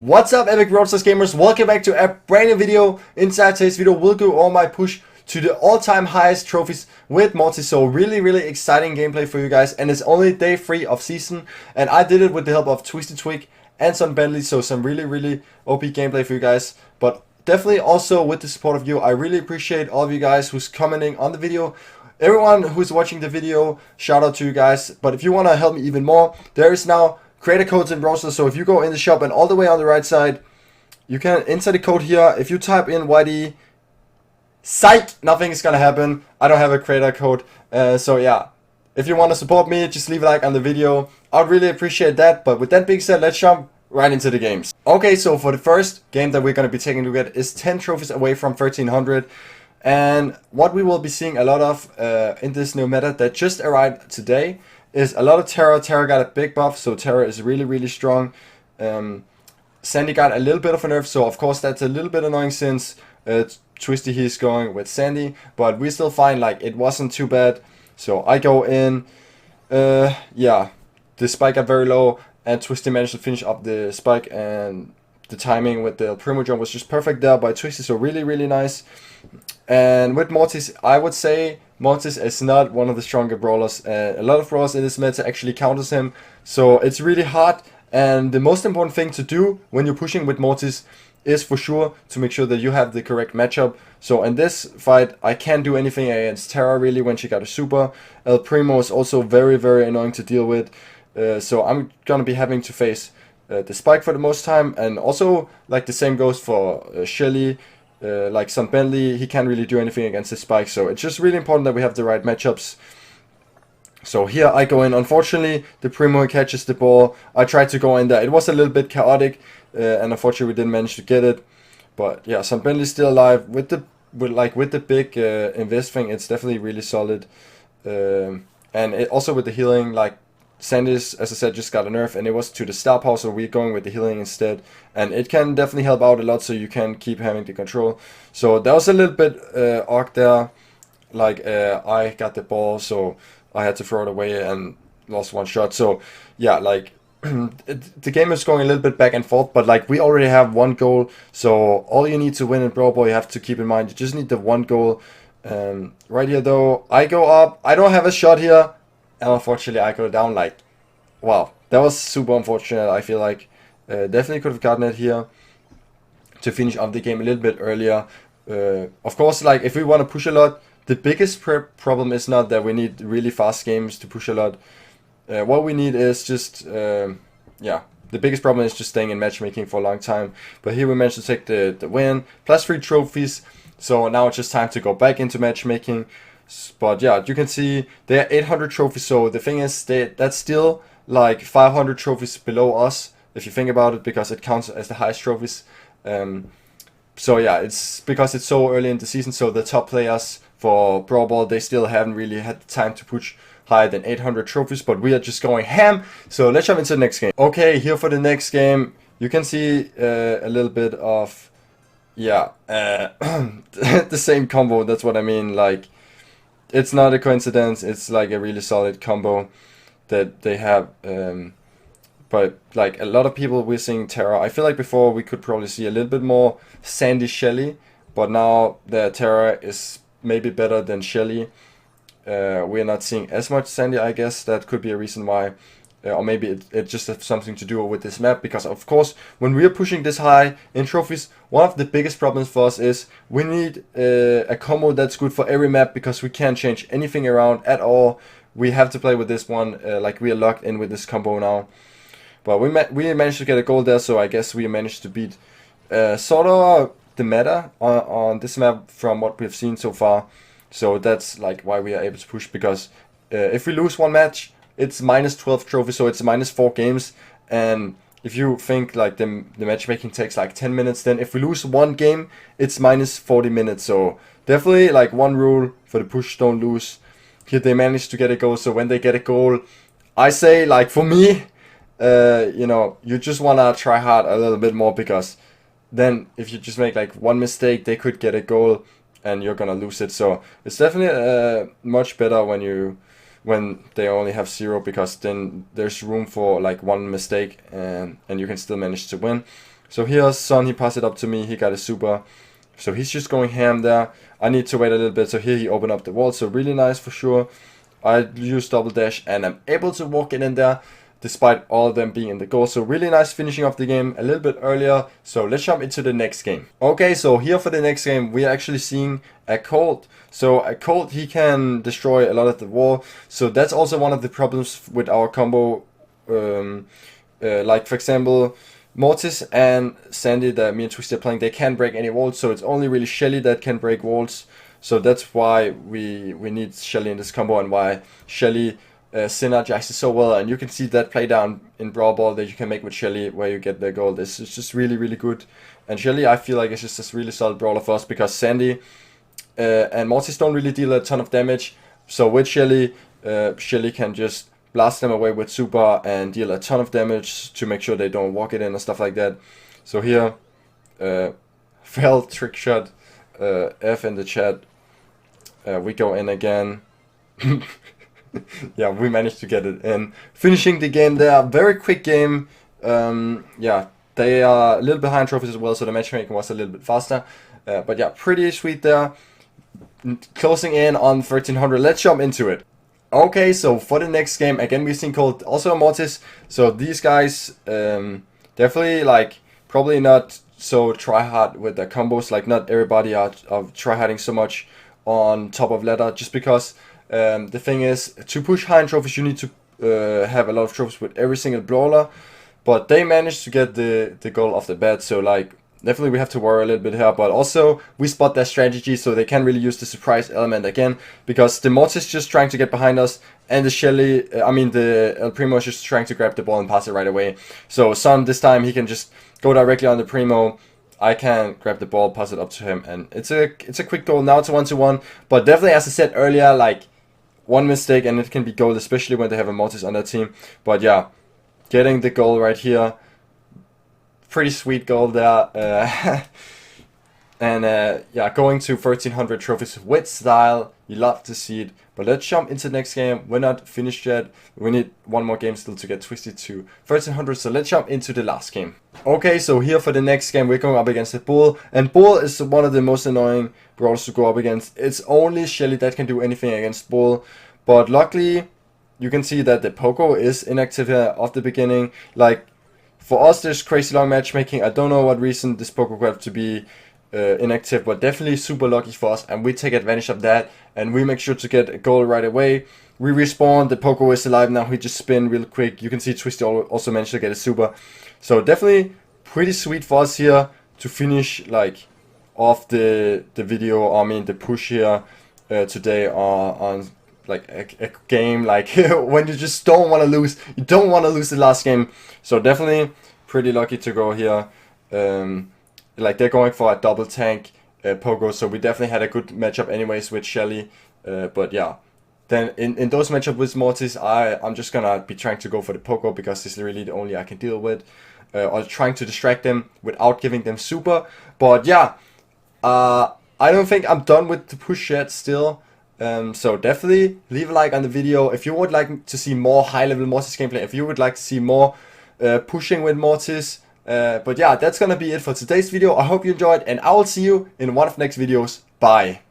What's up, epic Brawl gamers? Welcome back to a brand new video. Inside today's video, we'll go all my push to the all-time highest trophies with Mortis. So really exciting gameplay for you guys, and it's only day 3 of season, and I did it with the help of Twisty Twig and some Bentley. So some really OP gameplay for you guys, but definitely also with the support of you. I really appreciate all of you guys who's commenting on the video. Everyone who's watching the video, shout out to you guys. But if you want to help me even more, there is now creator codes in Brawl. So if you go in the shop and all the way on the right side, you can insert the code here. If you type in YD, psych, nothing is gonna happen. I don't have a creator code. So yeah, if you want to support me, just leave a like on the video. I'd really appreciate that. But with that being said, let's jump right into the games. Okay, so for the first game that we're gonna be taking a look at is 10 trophies away from 1300. And what we will be seeing a lot of in this new meta that just arrived today is a lot of Terra. Terra got a big buff, so Terra is really strong. Sandy got a little bit of a nerf, so of course that's a little bit annoying since Twisty he's going with Sandy, but we still find like it wasn't too bad. So I go in, yeah, the spike got very low, and Twisty managed to finish up the spike, and the timing with the Primo jump was just perfect there by Twisty, so really nice. And with Mortis, I would say Mortis is not one of the stronger brawlers. A lot of brawlers in this meta actually counters him, so it's really hard. And the most important thing to do when you're pushing with Mortis is for sure to make sure that you have the correct matchup. So in this fight, I can't do anything against Terra really when she got a super. El Primo is also very annoying to deal with. So I'm gonna be having to face the spike for the most time, and also like the same goes for Shelly. Like some Bentley, he can't really do anything against the spike, so it's just really important that we have the right matchups. So here I go in. Unfortunately, the Primo catches the ball. I tried to go in there. It was a little bit chaotic, and unfortunately we didn't manage to get it. But yeah, some Bentley still alive with the big invest thing. It's definitely really solid, and also with the healing, like Sandy's, as I said, just got a nerf, and it was to the star power, so we're going with the healing instead, and it can definitely help out a lot, so you can keep having the control. So that was a little bit arc there, like I got the ball, so I had to throw it away and lost one shot. So yeah, like the game is going a little bit back and forth, but like we already have one goal, so all you need to win in Brawl Ball, you have to keep in mind, you just need the one goal. Right here though, I go up, I don't have a shot here, and unfortunately I go down. Like, wow, that was super unfortunate. I feel like definitely could have gotten it here to finish off the game a little bit earlier. Of course, like if we want to push a lot, the biggest problem is not that we need really fast games to push a lot. What we need is just, yeah, the biggest problem is just staying in matchmaking for a long time. But here we managed to take the win, plus 3 trophies. So now it's just time to go back into matchmaking. But yeah, you can see they're 800 trophies, so the thing is that's still like 500 trophies below us, if you think about it, because it counts as the highest trophies. So yeah, it's because it's so early in the season, so the top players for Brawl Ball, they still haven't really had the time to push higher than 800 trophies, but we are just going ham. So let's jump into the next game. Okay, here for the next game, you can see a little bit of, yeah, the same combo. That's what I mean. Like, it's not a coincidence, it's like a really solid combo that they have. But like a lot of people, we're seeing Terra. I feel like before we could probably see a little bit more Sandy Shelly, but now the Terra is maybe better than Shelly. We're not seeing as much Sandy, I guess. That could be a reason why. Or maybe it just has something to do with this map, because of course when we are pushing this high in trophies, one of the biggest problems for us is we need a combo that's good for every map, because we can't change anything around at all. We have to play with this one, like we are locked in with this combo now. But we managed to get a goal there, so I guess we managed to beat sort of the meta on this map from what we've seen so far. So that's like why we are able to push, because if we lose one match, it's minus 12 trophies, so it's minus 4 games. And if you think like the matchmaking takes like 10 minutes, then if we lose one game, it's minus 40 minutes. So definitely like one rule for the push, don't lose. Here they managed to get a goal, so when they get a goal, I say, like, for me, you know, you just wanna try hard a little bit more, because then if you just make like one mistake, they could get a goal and you're gonna lose it. So it's definitely much better when they only have 0, because then there's room for like one mistake, and you can still manage to win. So here's Son, he passed it up to me, he got a super. So he's just going ham there. I need to wait a little bit, so here he opened up the wall, so really nice for sure. I use double dash and I'm able to walk in there despite all of them being in the goal. So really nice finishing off the game a little bit earlier. So let's jump into the next game. Okay, so here for the next game, we are actually seeing a Colt. So a Colt, he can destroy a lot of the wall. So that's also one of the problems with our combo. Like for example, Mortis and Sandy that me and Twisty are playing, they can't break any walls. So it's only really Shelly that can break walls. So that's why we need Shelly in this combo and why Shelly synergizes so well. And you can see that play down in Brawl Ball that you can make with Shelly where you get the gold. It's just really, really good. And Shelly, I feel like it's just a really solid brawler for us because Sandy and Mortis don't really deal a ton of damage. So with Shelly, Shelly can just blast them away with super and deal a ton of damage to make sure they don't walk it in and stuff like that. So here, failed trick shot, F in the chat. We go in again. Yeah, we managed to get it in. Finishing the game there. Very quick game. Yeah, they are a little behind trophies as well, so the matchmaking was a little bit faster. But yeah, pretty sweet there. Closing in on 1300. Let's jump into it. Okay, so for the next game, again we've seen Colt, also a Mortis. So these guys, definitely like probably not so try hard with their combos. Like not everybody are try harding so much on top of ladder, just because the thing is, to push high in trophies you need to have a lot of trophies with every single brawler, but they managed to get the goal off the bat. So like definitely we have to worry a little bit here, but also we spot their strategy, so they can really use the surprise element again, because the Mortis just trying to get behind us and the Shelly, the El Primo is just trying to grab the ball and pass it right away. So Son this time he can just go directly on the Primo. I can grab the ball, pass it up to him, and it's a quick goal. Now it's a 1-1, but definitely, as I said earlier, like one mistake and it can be goal, especially when they have a Mortis on their team. But yeah, getting the goal right here, pretty sweet goal there. And yeah, going to 1300 trophies with style. You love to see it. But let's jump into the next game. We're not finished yet. We need one more game still to get Twisted to 1300. So let's jump into the last game. Okay, so here for the next game, we're going up against the Bull. And Bull is one of the most annoying brawlers to go up against. It's only Shelly that can do anything against Bull. But luckily, you can see that the Poco is inactive here off the beginning. Like, for us, there's crazy long matchmaking. I don't know what reason this Poco could have to be inactive, but definitely super lucky for us, and we take advantage of that and we make sure to get a goal right away. We respawn, the Poco is alive now, he just spin real quick. You can see Twisty also managed to get a super, so definitely pretty sweet for us here to finish like off the video, I mean the push here today on like a game like when you just don't want to lose, you don't want to lose the last game. So definitely pretty lucky to go here. Like they're going for a double tank Pogo, so we definitely had a good matchup anyways with Shelly. But yeah, then in those matchups with Mortis, I'm just gonna be trying to go for the Pogo because this is really the only I can deal with. Or trying to distract them without giving them super. But yeah, I don't think I'm done with the push yet still. So definitely leave a like on the video if you would like to see more high level Mortis gameplay, if you would like to see more pushing with Mortis. But yeah, that's gonna be it for today's video. I hope you enjoyed, and I will see you in one of the next videos. Bye.